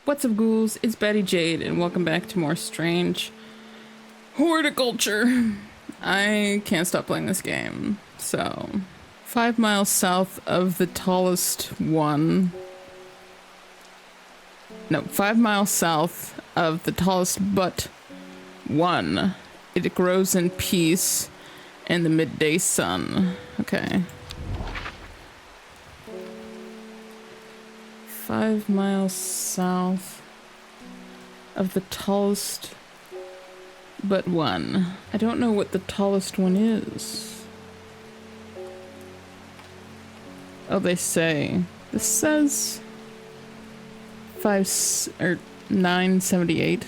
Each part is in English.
What's up, ghouls? It's Betty Jade, and welcome back to more strange horticulture. I can't stop playing this game. So, 5 miles south of the tallest one. No, 5 miles south of the tallest but one. It grows in peace in the midday sun. Okay. 5 miles south of the tallest but one. I don't know what the tallest one is. Oh, they say. This says 978.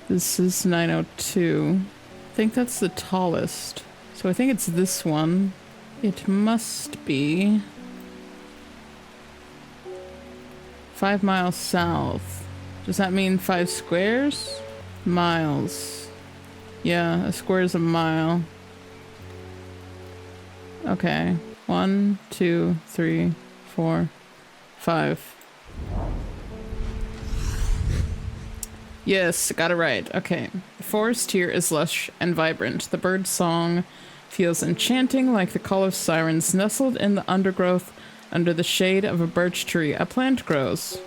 This is 902. I think that's the tallest. So I think it's this one. It must be 5 miles south. Does that mean 5 squares? Miles. Yeah, a square is a mile. Okay. 1, 2, 3, 4, 5. Yes, got it right. Okay. The forest here is lush and vibrant. The bird song feels enchanting, like the call of sirens nestled in the undergrowth. Under the shade of a birch tree, a plant grows.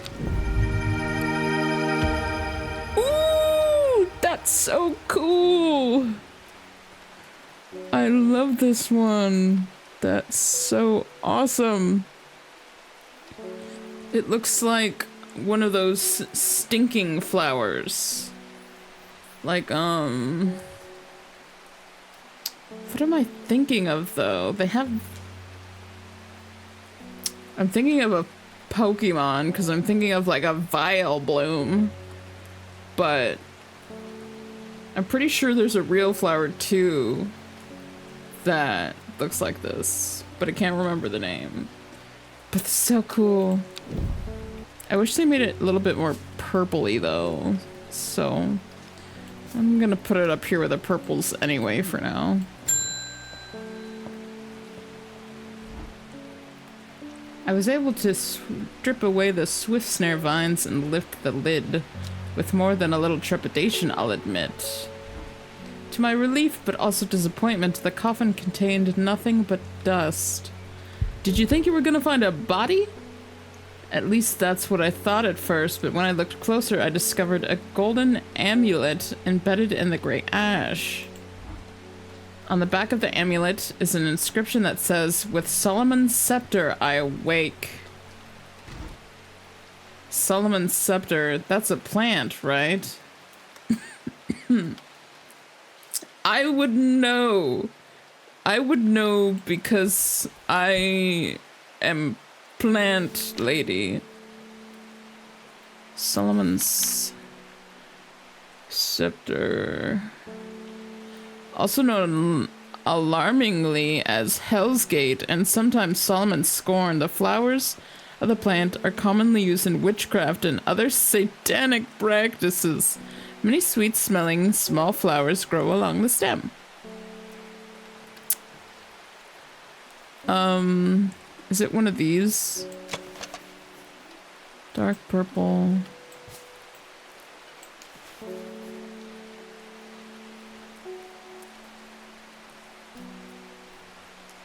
Ooh, that's so cool. I love this one. That's so awesome. It looks like one of those stinking flowers. Like, what am I thinking of, though? They have... I'm thinking of a Pokemon, because I'm thinking of, like, a Vileplume. But I'm pretty sure there's a real flower, too, that looks like this. But I can't remember the name. But it's so cool. I wish they made it a little bit more purpley, though. So I'm gonna put it up here with the purples anyway for now. I was able to strip away the swift snare vines and lift the lid, with more than a little trepidation, I'll admit. To my relief, but also disappointment, the coffin contained nothing but dust. Did you think you were gonna find a body? At least that's what I thought at first, but when I looked closer, I discovered a golden amulet embedded in the gray ash. On the back of the amulet is an inscription that says, "With Solomon's scepter I awake." Solomon's scepter, that's a plant, right? I would know. I would know because I am plant lady. Solomon's scepter. Also known alarmingly as Hell's Gate and sometimes Solomon's Scorn, the flowers of the plant are commonly used in witchcraft and other satanic practices. Many sweet-smelling small flowers grow along the stem. Is it one of these? Dark purple.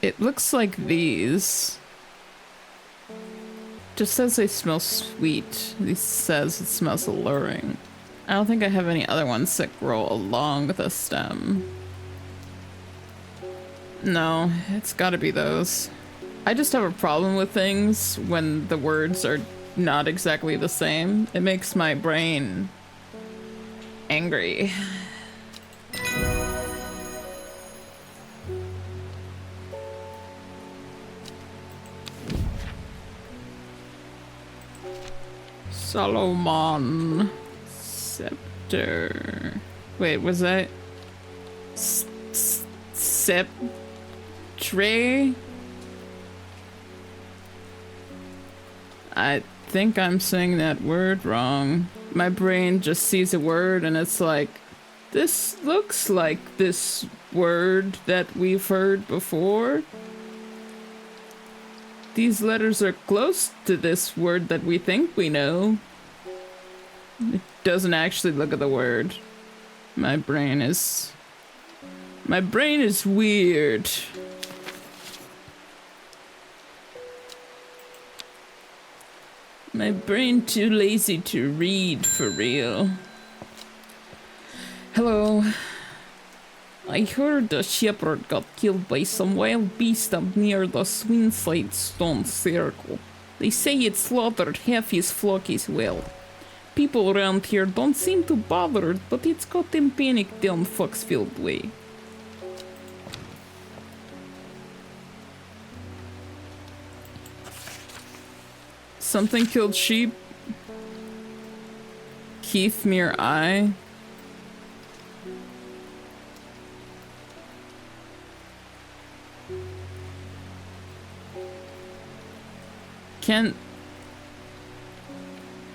It looks like these. Just says they smell sweet. This says it smells alluring. I don't think I have any other ones that grow along the stem. No, it's gotta be those. I just have a problem with things when the words are not exactly the same. It makes my brain angry. Solomon scepter. Wait, was that sceptre? I think I'm saying that word wrong. My brain just sees a word and it's like, this looks like this word that we've heard before. These letters are close to this word that we think we know. It doesn't actually look at the word. My brain is weird. My brain too lazy to read for real. Hello. I heard a shepherd got killed by some wild beast up near the Swinside Stone Circle. They say it slaughtered half his flock as well. People around here don't seem too bothered, but it's got them panicked down Foxfield way. Something killed sheep. Keithmere Eye.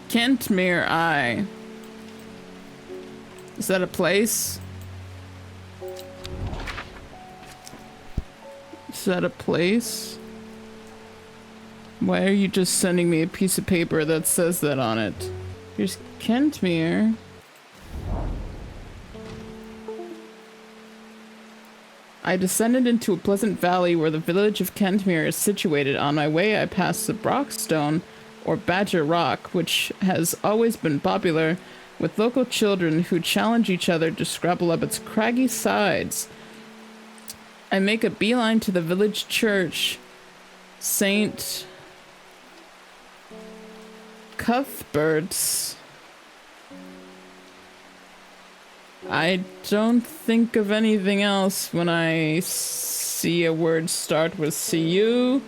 Kentmere Eye. Is that a place? Is that a place? Why are you just sending me a piece of paper that says that on it? Here's Kentmere. I descended into a pleasant valley where the village of Kentmere is situated. On my way, I passed the Brockstone, or Badger Rock, which has always been popular with local children who challenge each other to scrabble up its craggy sides. I make a beeline to the village church, St. Cuthbert's. I don't think of anything else when I see a word start with CU,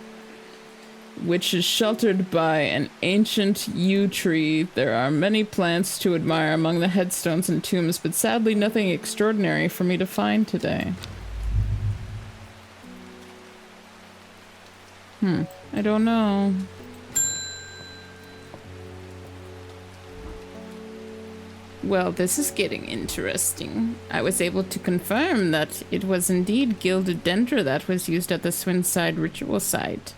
which is sheltered by an ancient yew tree. There are many plants to admire among the headstones and tombs, but sadly nothing extraordinary for me to find today. I don't know. Well, this is getting interesting. I was able to confirm that it was indeed gilded dendra that was used at the Swinside ritual site.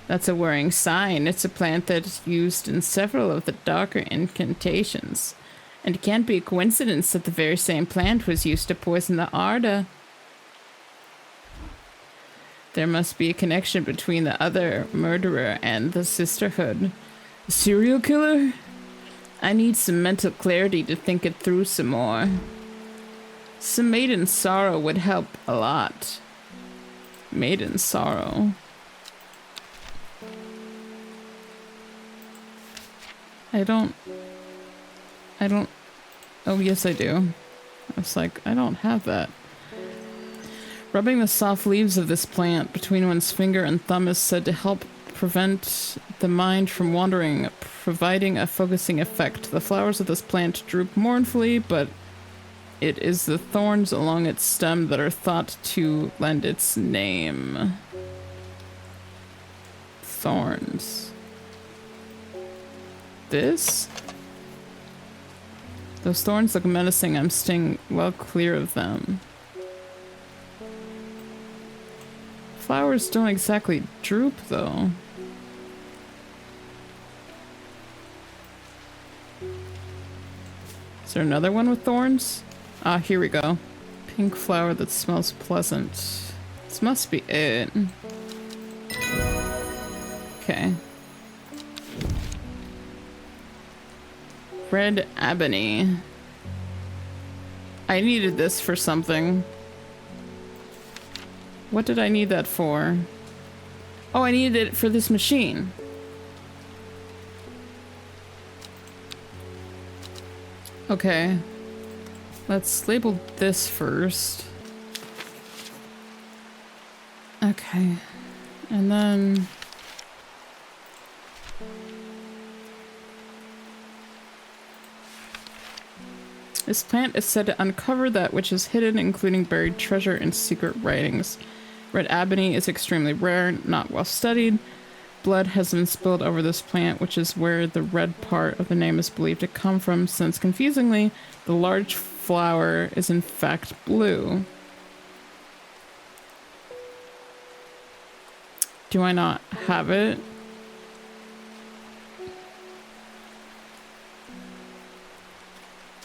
That's a worrying sign. It's a plant that's used in several of the darker incantations. And it can't be a coincidence that the very same plant was used to poison the Arda. There must be a connection between the other murderer and the Sisterhood. A serial killer? I need some mental clarity to think it through some more. Some maiden sorrow would help a lot. Maiden sorrow. I don't... Oh, yes, I do. I was like, I don't have that. Rubbing the soft leaves of this plant between one's finger and thumb is said to help prevent the mind from wandering, providing a focusing effect. The flowers of this plant droop mournfully, but it is the thorns along its stem that are thought to lend its name. Thorns. This? Those thorns look menacing. I'm staying well clear of them. Flowers don't exactly droop, though. Is there another one with thorns? Ah, here we go. Pink flower that smells pleasant. This must be it. Okay. Red ebony. I needed this for something. What did I need that for? Oh, I needed it for this machine. Okay. Let's label this first. Okay. And then... This plant is said to uncover that which is hidden, including buried treasure and secret writings. Red ebony is extremely rare, not well studied. Blood has been spilled over this plant, which is where the red part of the name is believed to come from, since confusingly, the large flower is in fact blue. Do I not have it?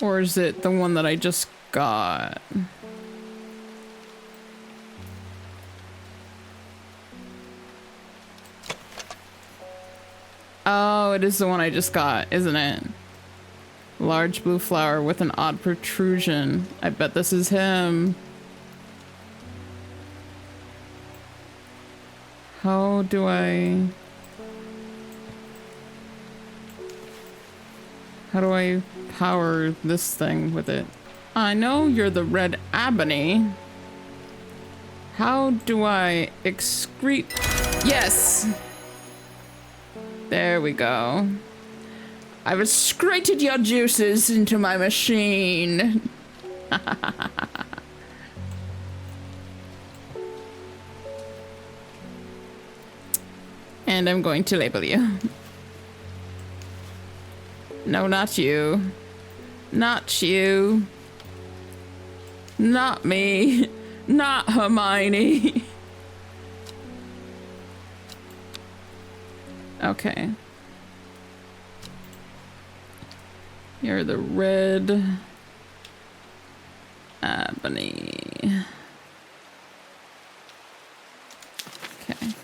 Or is it the one that I just got? Oh, it is the one I just got, isn't it? Large blue flower with an odd protrusion. I bet this is him. How do I power this thing with it? I know you're the red ebony. How do I excrete? Yes! There we go. I've excreted your juices into my machine. And I'm going to label you. No, not you. Not you. Not me. Not Hermione. Okay. You're the red ebony. Okay.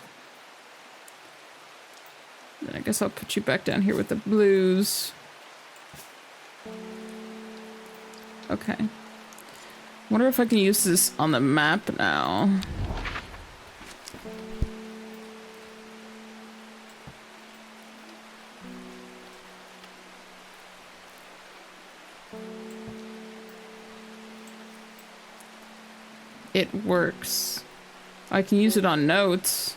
Then I guess I'll put you back down here with the blues. Okay. Wonder if I can use this on the map now. It works. I can use it on notes.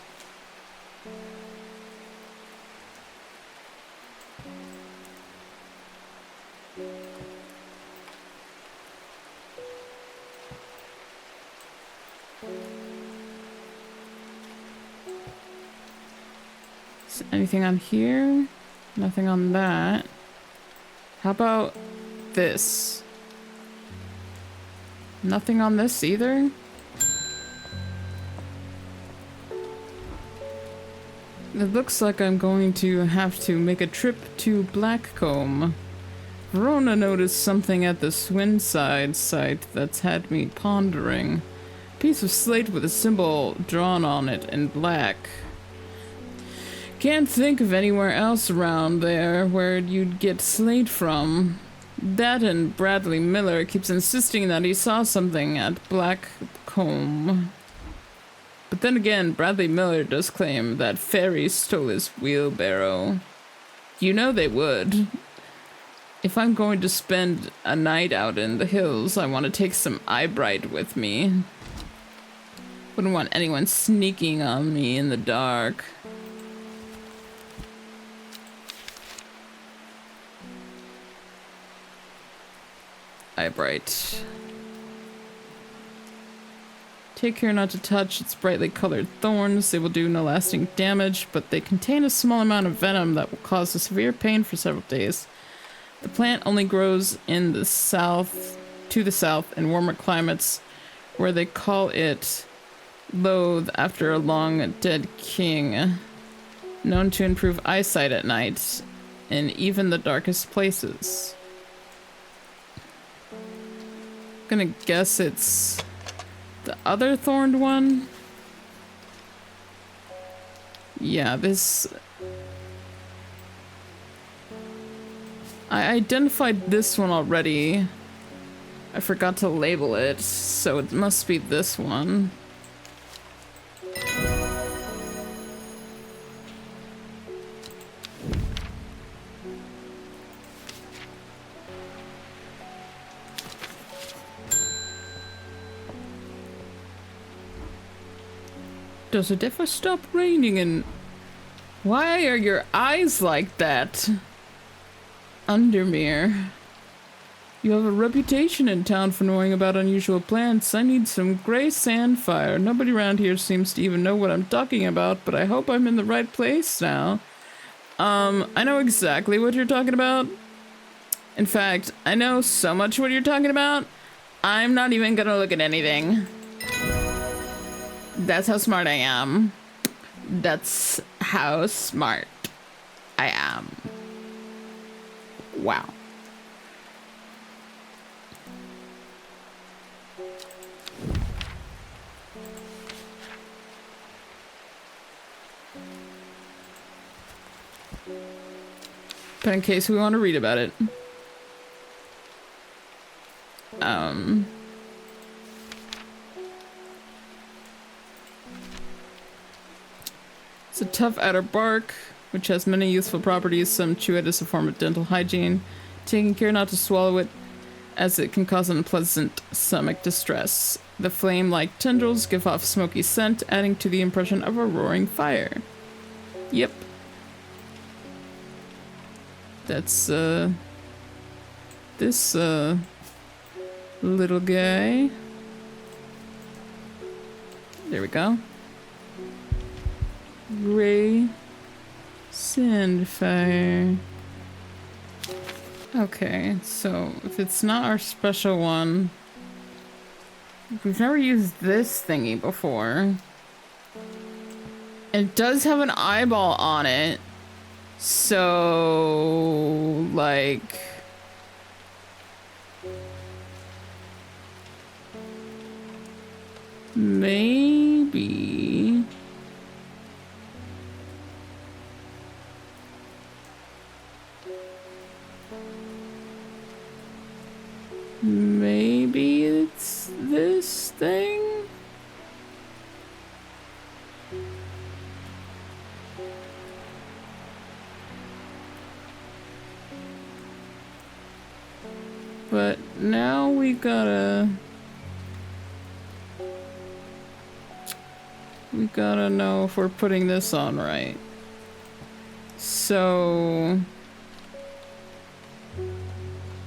Is anything on here? Nothing on that. How about this? Nothing on this either? It looks like I'm going to have to make a trip to Blackcomb. Verona noticed something at the Swinside site that's had me pondering. A piece of slate with a symbol drawn on it in black. Can't think of anywhere else around there where you'd get slate from. That and Bradley Miller keeps insisting that he saw something at Blackcomb. But then again, Bradley Miller does claim that fairies stole his wheelbarrow. You know they would. If I'm going to spend a night out in the hills, I want to take some eyebright with me. Wouldn't want anyone sneaking on me in the dark. Eyebright. Take care not to touch its brightly colored thorns. They will do no lasting damage, but they contain a small amount of venom that will cause a severe pain for several days. The plant only grows in the south, to the south, in warmer climates, where they call it loathe after a long dead king. Known to improve eyesight at night, in even the darkest places. I'm gonna guess it's the other thorned one. Yeah, this... I identified this one already. I forgot to label it, so it must be this one. Does it ever stop raining and... Why are your eyes like that? Undermere. You have a reputation in town for knowing about unusual plants. I need some gray sandfire. Nobody around here seems to even know what I'm talking about, but I hope I'm in the right place now. I know exactly what you're talking about. In fact, I know so much what you're talking about, I'm not even gonna look at anything. That's how smart I am. That's how smart I am. Wow. But in case we want to read about it. It's a tough outer bark, which has many useful properties. Some chew it as a form of dental hygiene, taking care not to swallow it, as it can cause unpleasant stomach distress. The flame-like tendrils give off smoky scent, adding to the impression of a roaring fire. Yep. That's, this, little guy. There we go. Gray Sandfire. Okay, so if it's not our special one, we've never used this thingy before. It does have an eyeball on it, so like maybe. Maybe it's this thing? But now we gotta know if we're putting this on right. So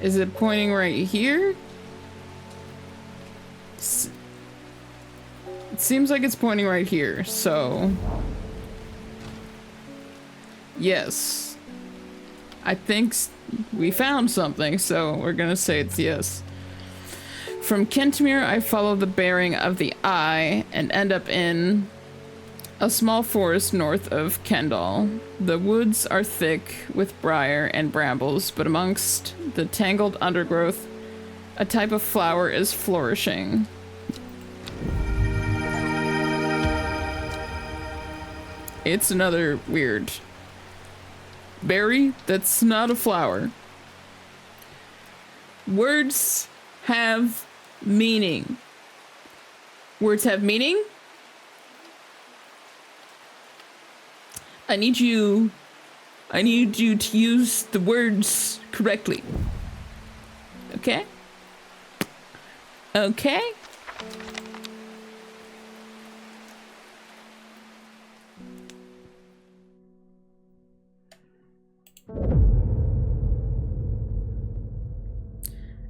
is it pointing right here? It seems like it's pointing right here, so yes. I think we found something, so we're gonna say it's yes. From Kentmere, I follow the bearing of the eye and end up in a small forest north of Kendall. The woods are thick with briar and brambles, but amongst the tangled undergrowth, a type of flower is flourishing. It's another weird berry that's not a flower. Words have meaning. Words have meaning? I need you to use the words correctly. Okay? Okay?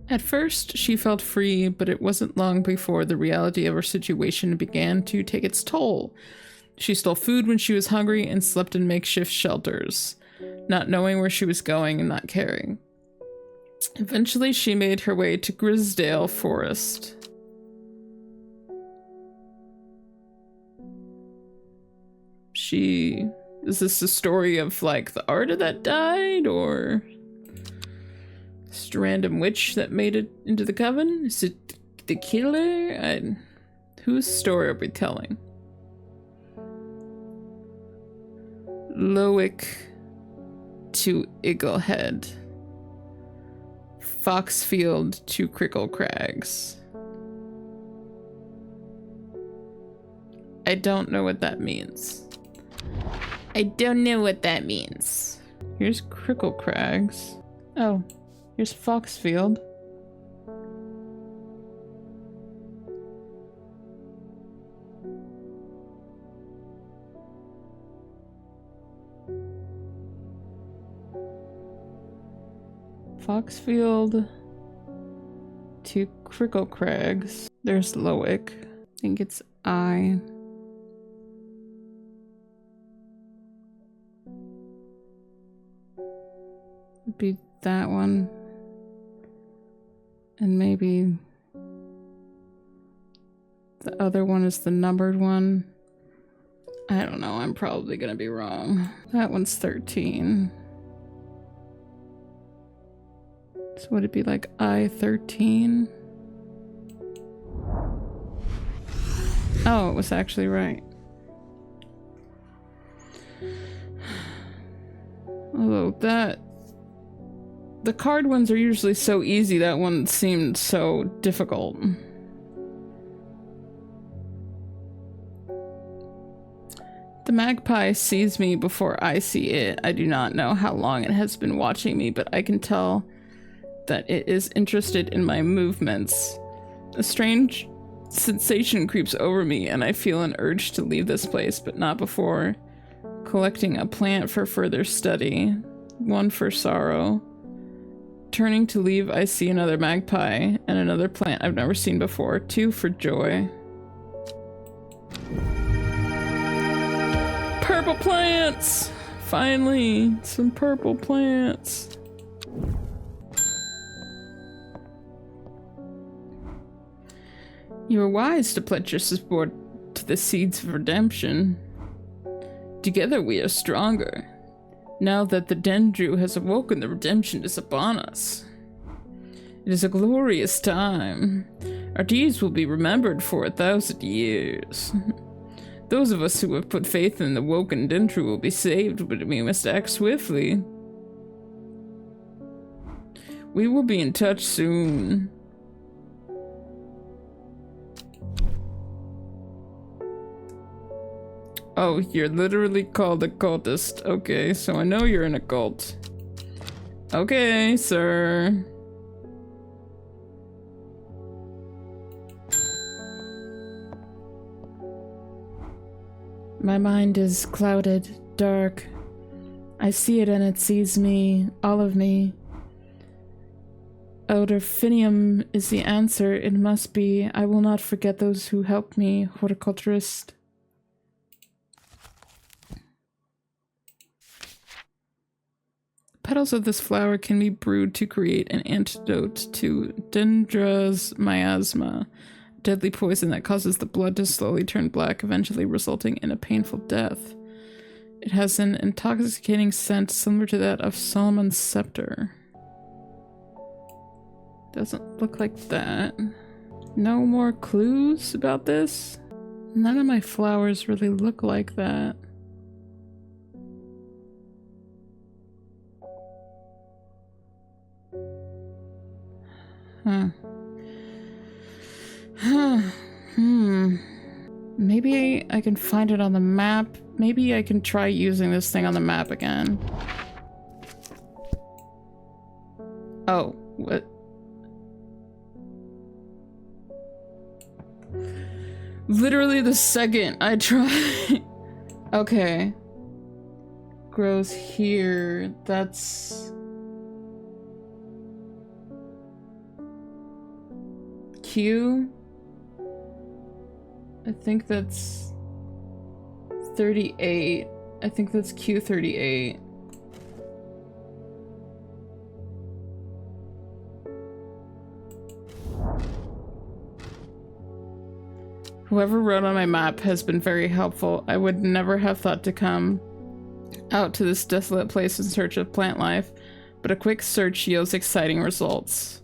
At first, she felt free, but it wasn't long before the reality of her situation began to take its toll. She stole food when she was hungry and slept in makeshift shelters, not knowing where she was going and not caring. Eventually, she made her way to Grisdale Forest. Is this a story of, like, the artist that died, or just a random witch that made it into the coven? Is it the killer? Whose story are we telling? Lowick to Eaglehead. Foxfield to Crickle Crags. I don't know what that means. I don't know what that means. Here's Crickle Crags. Oh, here's Foxfield. Foxfield to Crickle Crags. There's Lowick. I think it's I. Would be that one. And maybe the other one is the numbered one. I don't know, I'm probably gonna be wrong. That one's 13. So would it be like I-13? Oh, it was actually right. Although the card ones are usually so easy, that one seemed so difficult. The magpie sees me before I see it. I do not know how long it has been watching me, but I can tell that it is interested in my movements. A strange sensation creeps over me, and I feel an urge to leave this place, but not before collecting a plant for further study. One for sorrow. Turning to leave, I see another magpie and another plant I've never seen before. 2 for joy. Purple plants! Finally, some purple plants. You are wise to pledge your support to the seeds of redemption. Together we are stronger. Now that the Dendru has awoken, the redemption is upon us. It is a glorious time. Our deeds will be remembered for 1,000 years. Those of us who have put faith in the woken Dendru will be saved, but we must act swiftly. We will be in touch soon. Oh, you're literally called a cultist. Okay, so I know you're in a cult. Okay, sir. My mind is clouded, dark. I see it and it sees me, all of me. Odorphinium is the answer. It must be. I will not forget those who helped me, horticulturist. Petals of this flower can be brewed to create an antidote to Dendra's miasma, a deadly poison that causes the blood to slowly turn black, eventually resulting in a painful death. It has an intoxicating scent similar to that of Solomon's scepter. Doesn't look like that. No more clues about this? None of my flowers really look like that. Maybe I can find it on the map. Maybe I can try using this thing on the map again. Oh, what? Literally the second I try. Okay. Grows here. That's Q. I think that's 38. I think that's Q38. Whoever wrote on my map has been very helpful. I would never have thought to come out to this desolate place in search of plant life, but a quick search yields exciting results.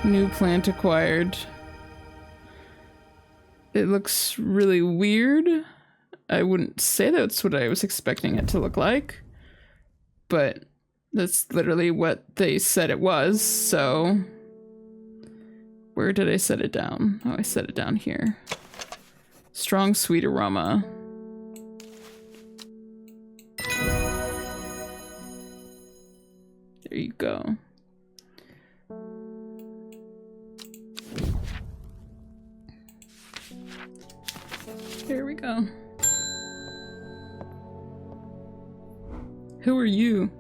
New plant acquired. It looks really weird. I wouldn't say that's what I was expecting it to look like, but that's literally what they said it was, so... Where did I set it down? Oh, I set it down here. Strong, sweet aroma. There you go. There we go. Who are you?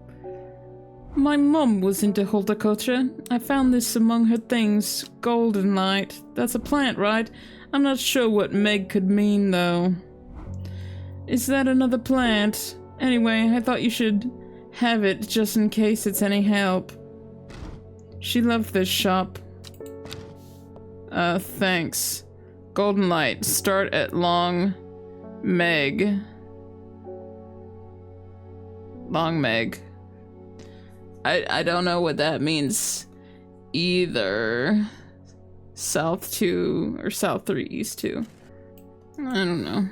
My mum was into horticulture. I found this among her things. Golden light. That's a plant, right? I'm not sure what Meg could mean, though. Is that another plant? Anyway, I thought you should have it just in case it's any help. She loved this shop. Thanks. Golden light. Start at Long Meg. Long Meg. I don't know what that means either. South 2 or South 3, East 2. I don't know.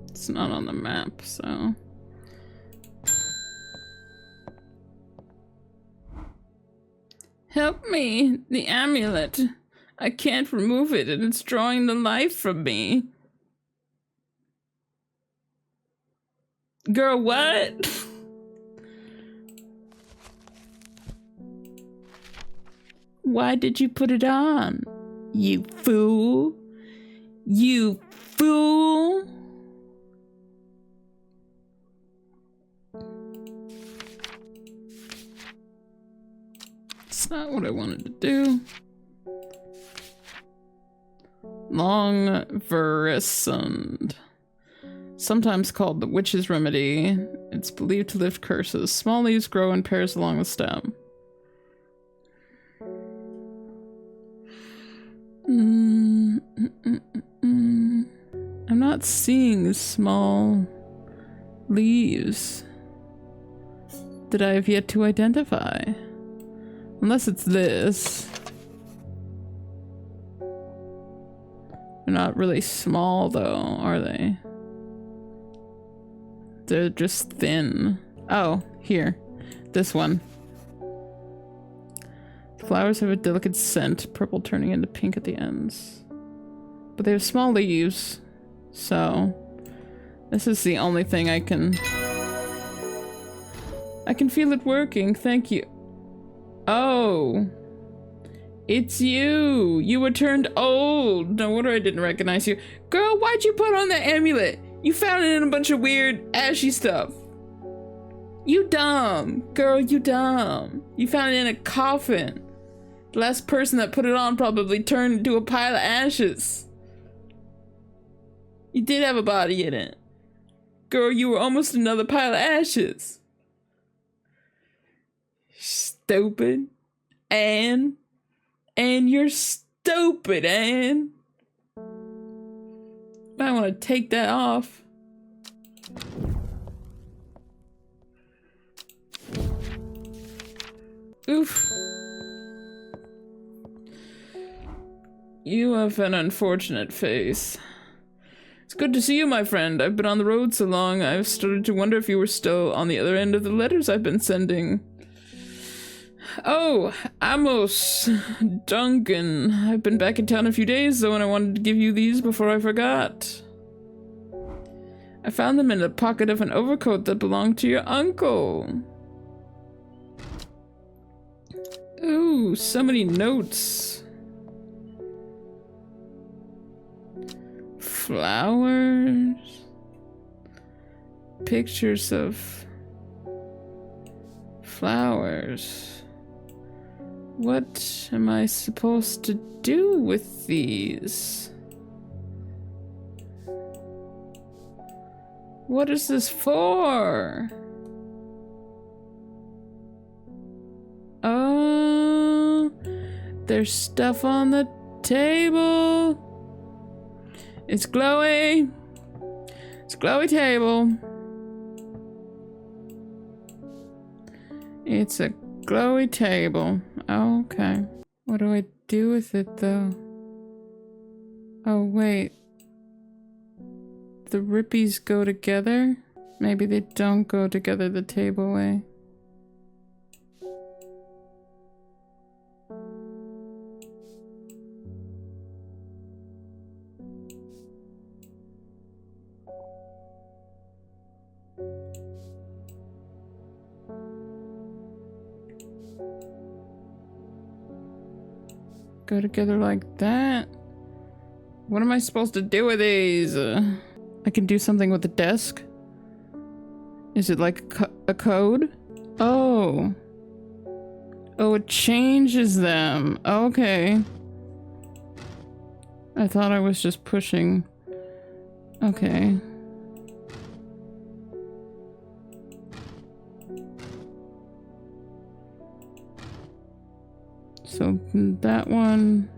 It's not on the map, so. Help me! The amulet! I can't remove it and it's drawing the life from me. Girl, what? Why did you put it on? You fool! You fool! It's not what I wanted to do. Long Verisund. Sometimes called the witch's remedy. It's believed to lift curses. Small leaves grow in pairs along the stem. I'm not seeing small leaves that I have yet to identify. Unless it's this. They're not really small though, are they? They're just thin. Oh, here. This one. Flowers have a delicate scent, purple turning into pink at the ends. But they have small leaves, so this is the only thing I can feel it working, thank you. Oh, it's you. You were turned old. No wonder I didn't recognize you. Girl, why'd you put on that amulet? You found it in a bunch of weird ashy stuff. You dumb. Girl, you dumb. You found it in a coffin. The last person that put it on probably turned into a pile of ashes. You did have a body in it. Girl, you were almost another pile of ashes. Stupid. Anne, you're stupid, Anne. I want to take that off. Oof. You have an unfortunate face. It's good to see you, my friend. I've been on the road so long, I've started to wonder if you were still on the other end of the letters I've been sending. Oh, Amos Duncan. I've been back in town a few days, though, and I wanted to give you these before I forgot. I found them in the pocket of an overcoat that belonged to your uncle. Ooh, so many notes. Flowers. Pictures of flowers. What am I supposed to do with these? What is this for? Oh, there's stuff on the table. It's glowy. It's a glowy table. It's a glowy table. Okay. What do I do with it though? Oh wait. The rippies go together? Maybe they don't go together the table way. Go together like that? What am I supposed to do with these? I can do something with the desk? Is it like a code? Oh. Oh, it changes them. Okay. I thought I was just pushing. Okay. So that one,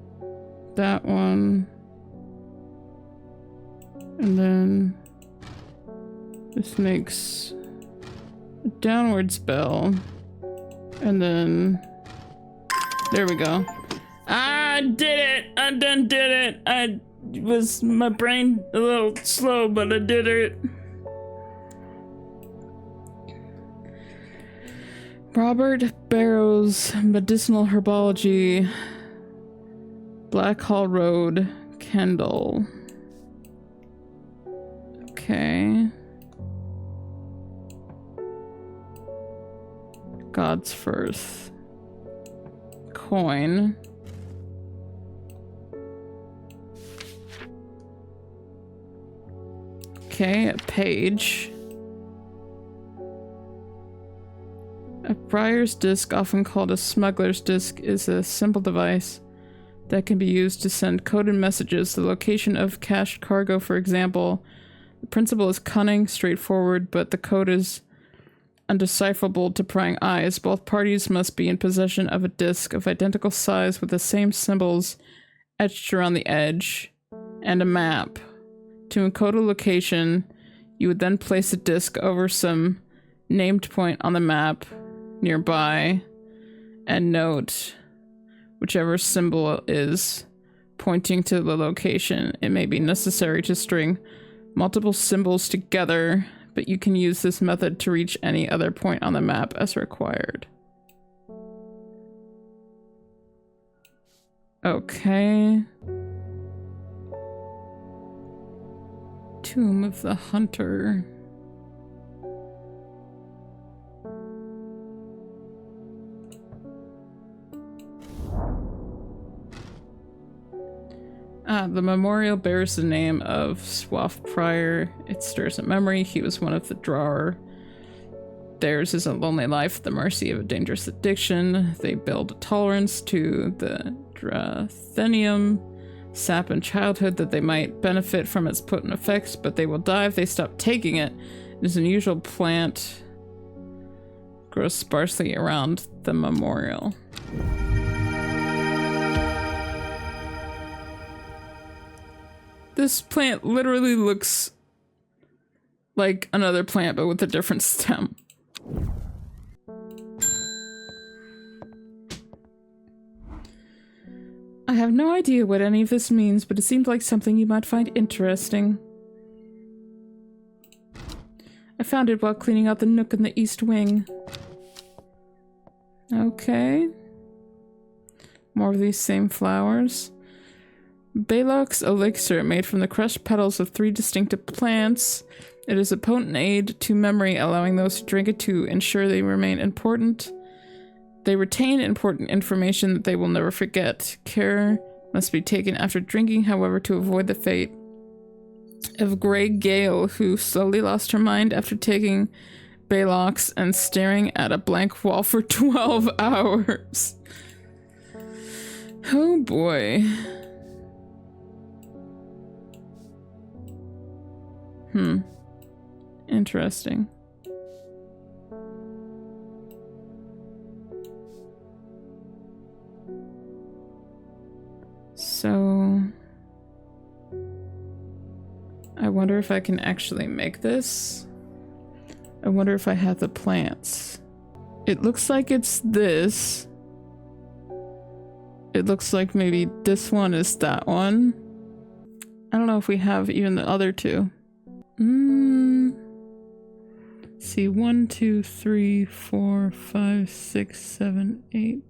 And then this makes a downward spell. And then there we go. I did it! I done did it! My brain a little slow, but I did it. Robert Barrow's Medicinal Herbology, Black Hall Road, Kendall. Okay. God's Firth. Coin. Okay, a page. A Briar's disc, often called a smuggler's disc, is a simple device that can be used to send coded messages. The location of cached cargo, for example. The principle is cunning, straightforward, but the code is undecipherable to prying eyes. Both parties must be in possession of a disc of identical size with the same symbols etched around the edge, and a map. To encode a location, you would then place a disc over some named point on the map nearby and note whichever symbol is pointing to the location. It may be necessary to string multiple symbols together, but you can use this method to reach any other point on the map as required. Okay. Tomb of the Hunter. The memorial bears the name of Swaff Pryor. It stirs a memory. He was one of the drawer. Theirs is a lonely life at the mercy of a dangerous addiction. They build a tolerance to the drathenium sap in childhood that they might benefit from its potent effects, but they will die if they stop taking it. It is an unusual plant. Grows sparsely around the memorial. This plant literally looks like another plant, but with a different stem. I have no idea what any of this means, but it seemed like something you might find interesting. I found it while cleaning out the nook in the east wing. Okay. More of these same flowers. Baylock's elixir, made from the crushed petals of 3 distinctive plants. It is a potent aid to memory, allowing those who drink it to ensure they remain important. They retain important information that they will never forget. Care must be taken after drinking, however, to avoid the fate of Grey Gale, who slowly lost her mind after taking Baylock's and staring at a blank wall for 12 hours. Oh boy. Interesting. So I wonder if I can actually make this. I wonder if I have the plants. It looks like it's this. It looks like maybe this one is that one. I don't know if we have even the other two. See, 1, 2, 3, 4, 5, 6, 7, 8,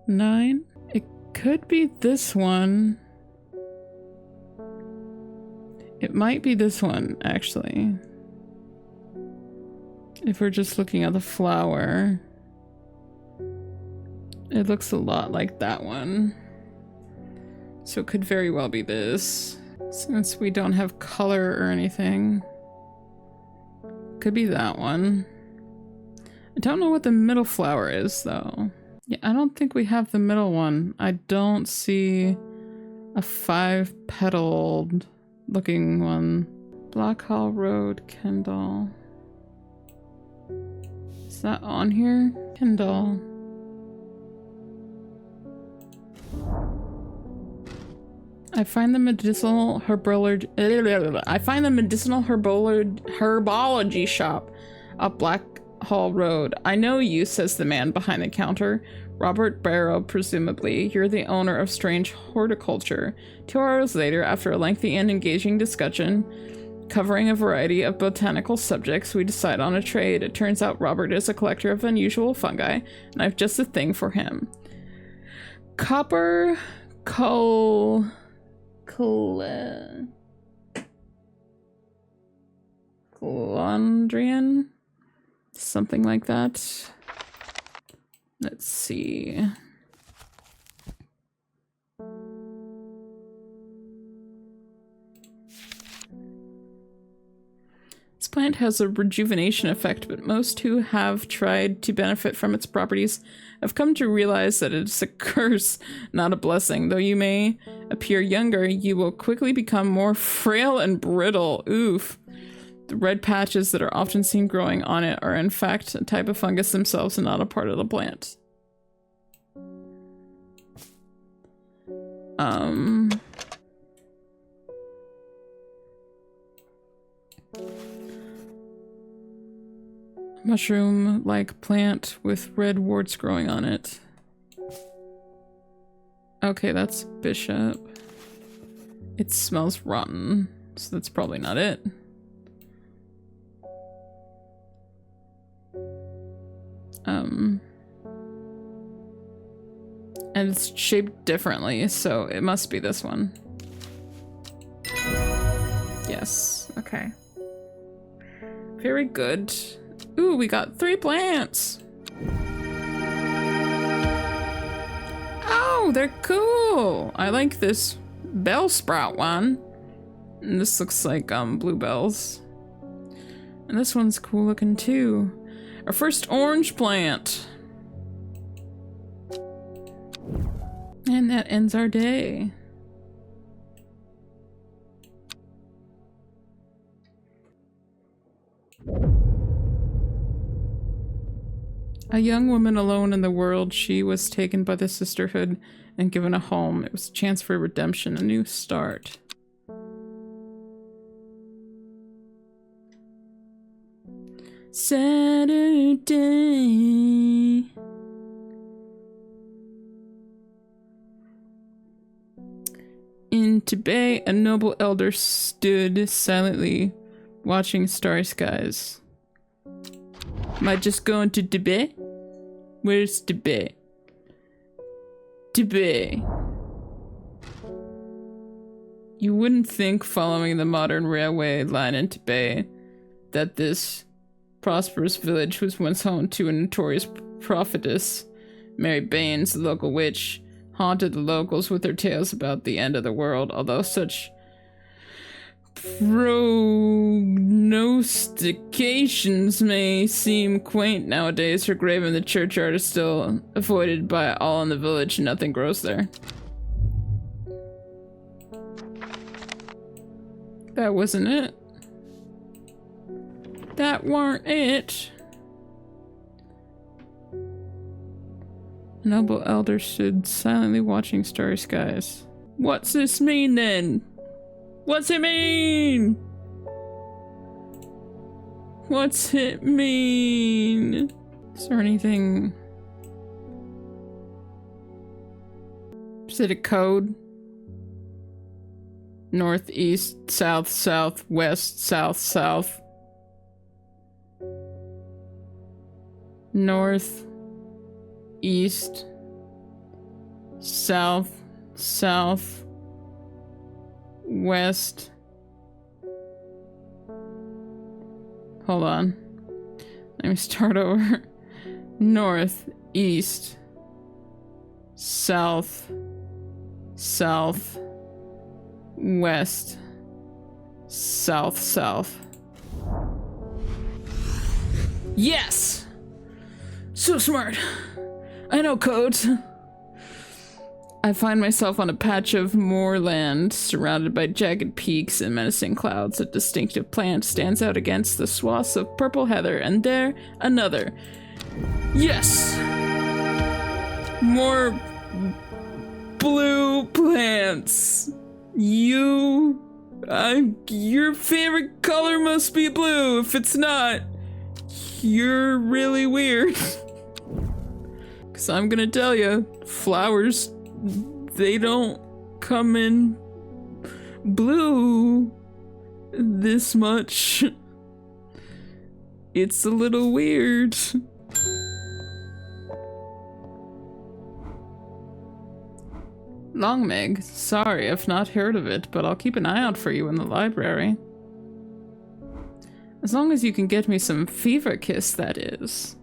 9. It could be this one. It might be this one, actually. If we're just looking at the flower. It looks a lot like that one. So it could very well be this. Since we don't have color or anything. Could be that one. I don't know what the middle flower is, though. Yeah, I don't think we have the middle one. I don't see a 5-petaled looking one. Black Hall Road, Kendall. Is that on here? I find the medicinal herbology shop up Black Hall Road. I know you, says the man behind the counter. Robert Barrow, presumably. You're the owner of Strange Horticulture. 2 hours later, after a lengthy and engaging discussion covering a variety of botanical subjects, we decide on a trade. It turns out Robert is a collector of unusual fungi, and I've just the thing for him. Copper Calandrian? Something like that. Let's see. This plant has a rejuvenation effect, but most who have tried to benefit from its properties have come to realize that it's a curse, not a blessing. Though you may appear younger, you will quickly become more frail and brittle. Oof. The red patches that are often seen growing on it are in fact a type of fungus themselves and not a part of the plant. Mushroom-like plant with red warts growing on it. Okay, that's bishop. It smells rotten, so that's probably not it. And it's shaped differently, so it must be this one. Yes, okay. Very good. Ooh, we got 3 plants! Oh, they're cool! I like this bell sprout one. And this looks like bluebells. And this one's cool looking too. Our first orange plant. And that ends our day. A young woman alone in the world, she was taken by the sisterhood and given a home. It was a chance for redemption, a new start. Saturday. In Tibet, a noble elder stood silently, watching starry skies. Am I just going to Tibet? Where's Tibet? Tibet. You wouldn't think, following the modern railway line in Tibet, that this prosperous village was once home to a notorious prophetess. Mary Baines, the local witch, haunted the locals with her tales about the end of the world, although such prognostications may seem quaint nowadays. Her grave in the churchyard is still avoided by all in the village. Nothing grows there. That wasn't it. That weren't it. A noble elder stood silently watching starry skies. What's this mean then? What's it mean? What's it mean? Is there anything? Is it a code? North, east, south, south, west, south, south. North, east, south, south, west. Hold on. Let me start over. North, east, south, south, west, south, south. Yes! So smart. I know codes. I find myself on a patch of moorland surrounded by jagged peaks and menacing clouds. A distinctive plant stands out against the swaths of purple heather, and there, another. Yes! More blue plants. Your favorite color must be blue. If it's not, you're really weird. Cause I'm gonna tell you, flowers, they don't come in blue this much. It's a little weird. Long Meg, sorry I've not heard of it, but I'll keep an eye out for you in the library. As long as you can get me some fever kiss, that is.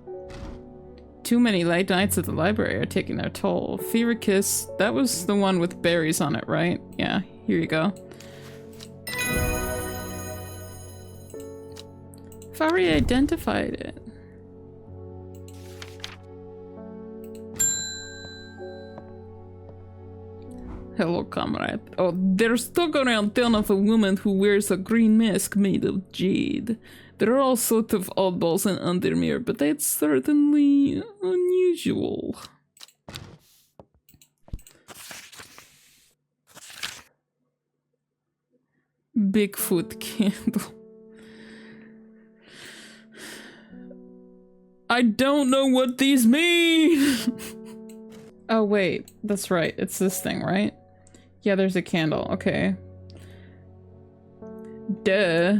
Too many late nights at the library are taking their toll. Fever kiss, that was the one with berries on it, right? Yeah, here you go. I've already identified it. Hello, comrade. Oh, there's talk around town of a woman who wears a green mask made of jade. There are all sorts of oddballs in Undermere, but that's certainly unusual. Bigfoot candle. I don't know what these mean! Oh wait, that's right, it's this thing, right? Yeah, there's a candle, okay. Duh.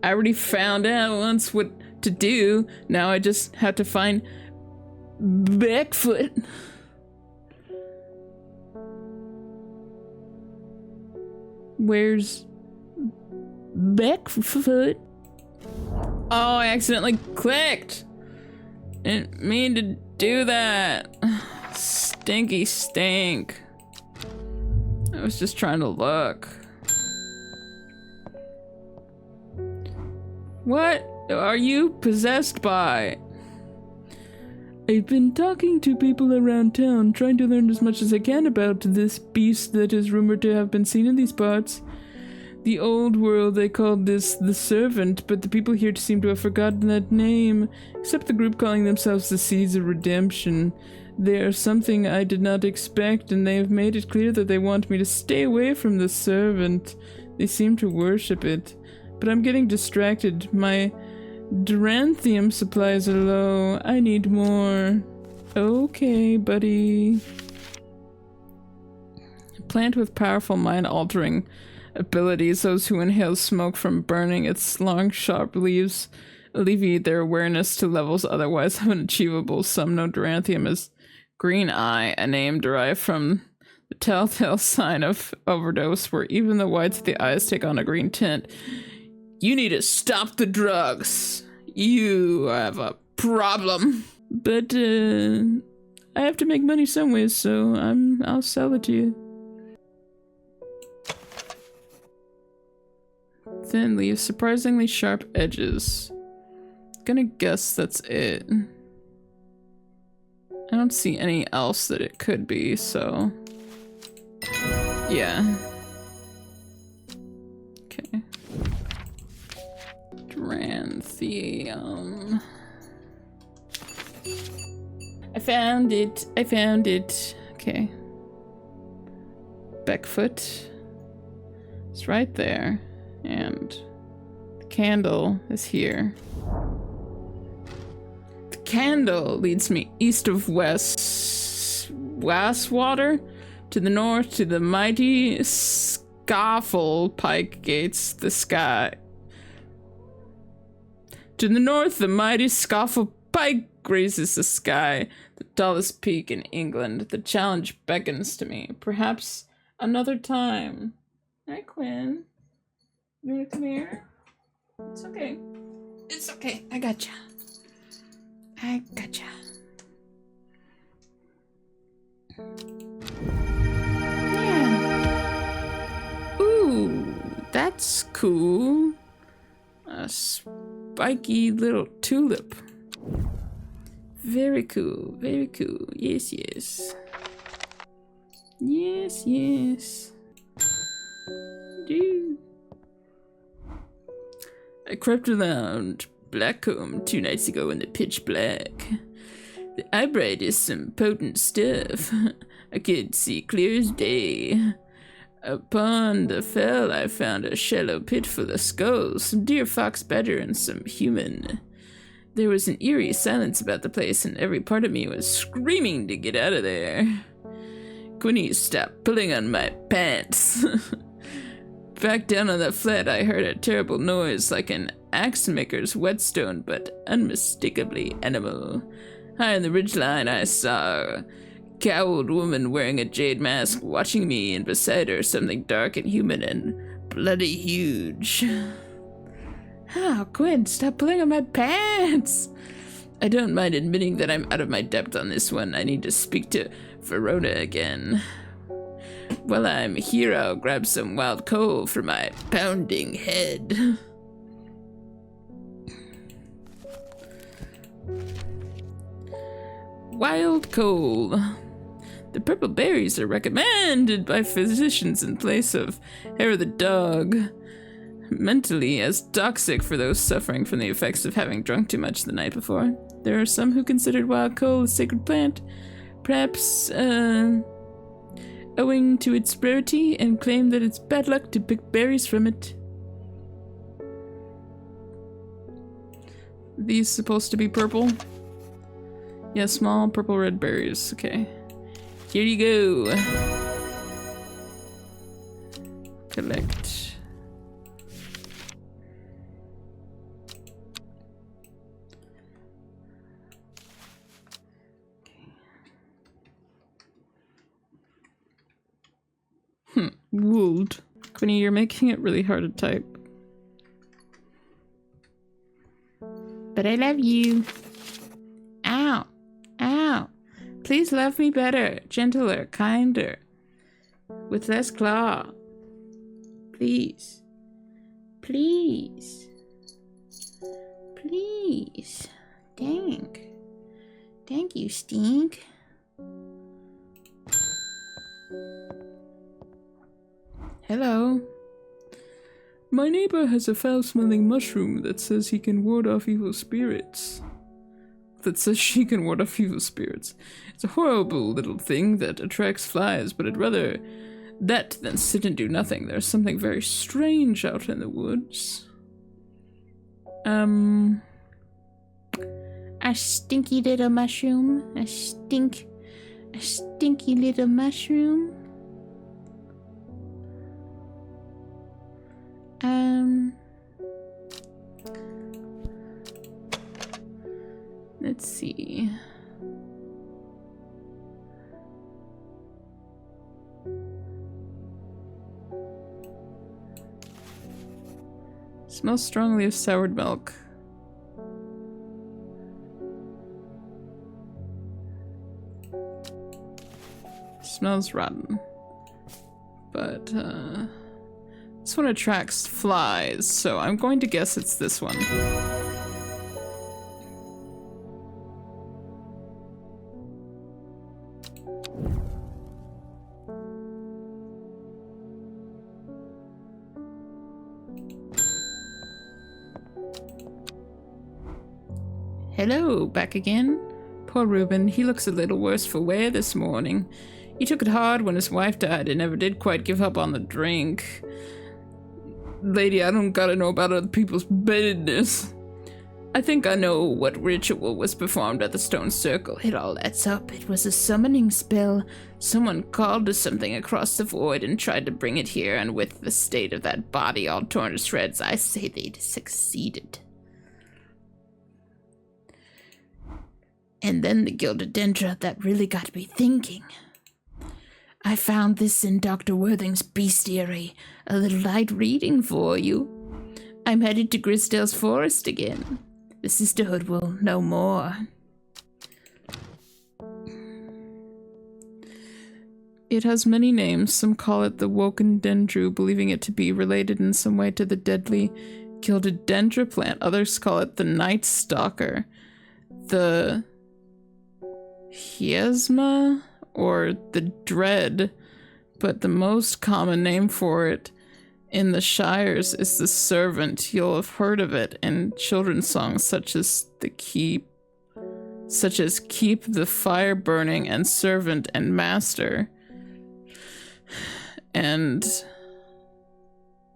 I already found out once what to do. Now I just have to find Bigfoot. Where's Bigfoot? Oh, I accidentally clicked. Didn't mean to do that. Stinky stink. I was just trying to look. What are you possessed by? I've been talking to people around town, trying to learn as much as I can about this beast that is rumored to have been seen in these parts. The old world, they called this the Servant, but the people here seem to have forgotten that name, except the group calling themselves the Seeds of Redemption. They are something I did not expect, and they have made it clear that they want me to stay away from the Servant. They seem to worship it. But I'm getting distracted. My Duranthium supplies are low. I need more. Okay, buddy. A plant with powerful mind-altering abilities. Those who inhale smoke from burning its long, sharp leaves alleviate their awareness to levels otherwise unachievable. Some know Duranthium as Green Eye, a name derived from the telltale sign of overdose, where even the whites of the eyes take on a green tint. You need to stop the drugs. You have a problem. But I have to make money some ways, so I'll sell it to you. Thin leaves, surprisingly sharp edges. Gonna guess that's it. I don't see any else that it could be, so yeah. Okay. Duranthium. I found it. I found it. Okay. Bigfoot. It's right there. And the candle is here. The candle leads me east of Westwater, to the north to the mighty Scoffle Pike gates the sky. To the north, the mighty Scoffle Pike grazes the sky, the tallest peak in England. The challenge beckons to me. Perhaps another time. Hi, Quinn. You wanna come here? It's okay. It's okay. I gotcha. I gotcha. Yeah. Ooh, that's cool. A spiky little tulip. Very cool. Very cool. Yes, yes. Yes, yes. Dude. I crept around Blackcomb 2 nights ago in the pitch black. The eyebright is some potent stuff. I could see clear as day. Upon the fell, I found a shallow pit full of skulls, some deer, fox, badger, and some human. There was an eerie silence about the place, and every part of me was screaming to get out of there. Quinny stopped pulling on my pants. Back down on the flat, I heard a terrible noise like an axe maker's whetstone, but unmistakably animal. High on the ridgeline, I saw a cowled woman wearing a jade mask watching me, and beside her something dark and human and bloody huge. Oh, Quinn, stop pulling on my pants! I don't mind admitting that I'm out of my depth on this one. I need to speak to Verona again. While I'm here, I'll grab some wild coal for my pounding head. Wild coal. The purple berries are recommended by physicians in place of hair of the dog. Mentally as toxic for those suffering from the effects of having drunk too much the night before. There are some who considered wild coal a sacred plant, perhaps owing to its rarity, and claim that it's bad luck to pick berries from it. These supposed to be purple? Yeah, small purple red berries. Okay. Here you go. Collect. Wold. Quinny, you're making it really hard to type. But I love you. Ow. Ow. Please love me better, gentler, kinder, with less claw. Please. Please. Please. Thank you, Stink. Hello. My neighbor has a foul-smelling mushroom that says he can ward off evil spirits. That says she can ward off evil spirits. It's a horrible little thing that attracts flies, but I'd rather that than sit and do nothing. There's something very strange out in the woods. A stinky little mushroom. A stinky little mushroom. Let's see. Smells strongly of soured milk. Smells rotten. But, this one attracts flies, so I'm going to guess it's this one. Hello, back again. Poor Reuben, he looks a little worse for wear this morning. He took it hard when his wife died and never did quite give up on the drink. Lady, I don't gotta know about other people's business. I think I know what ritual was performed at the stone circle. It all adds up. It was a summoning spell. Someone called to something across the void and tried to bring it here, and with the state of that body all torn to shreds, I say they'd succeeded. And then the Gilded Dendra, that really got me thinking. I found this in Dr. Worthing's bestiary. A little light reading for you. I'm headed to Grisdale's Forest again. The Sisterhood will know more. It has many names. Some call it the Woken Dendru, believing it to be related in some way to the deadly Gilded Dendra plant. Others call it the Night Stalker, the Hiesma, or the Dread, but the most common name for it in the Shires is the Servant. You'll have heard of it in children's songs such as Keep the Fire Burning and Servant and Master. And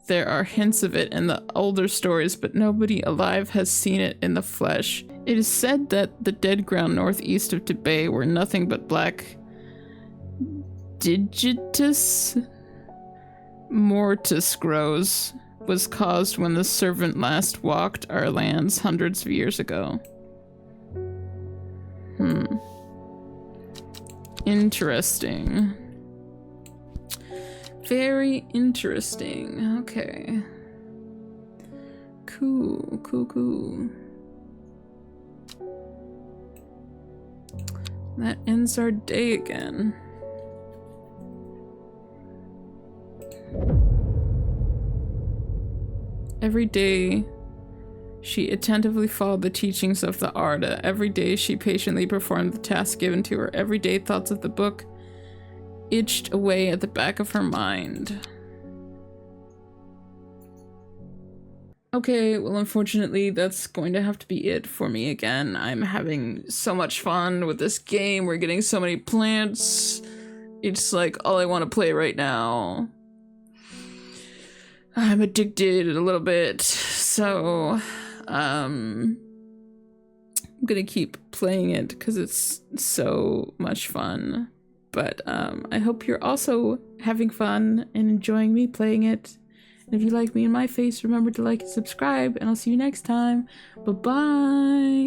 there are hints of it in the older stories, but nobody alive has seen it in the flesh. It is said that the dead ground northeast of Tibet, where nothing but black Digitus mortis grows, was caused when the servant last walked our lands hundreds of years ago. Interesting. Very interesting. Okay. Cool, cool, cool. That ends our day again. Every day, she attentively followed the teachings of the Arda. Every day, she patiently performed the tasks given to her. Every day, thoughts of the book itched away at the back of her mind. Okay, well, unfortunately, that's going to have to be it for me again. I'm having so much fun with this game. We're getting so many plants. It's like all I want to play right now. I'm addicted a little bit, so I'm gonna keep playing it because it's so much fun. But I hope you're also having fun and enjoying me playing it. And if you like me and my face, remember to like and subscribe, and I'll see you next time. Bye-bye!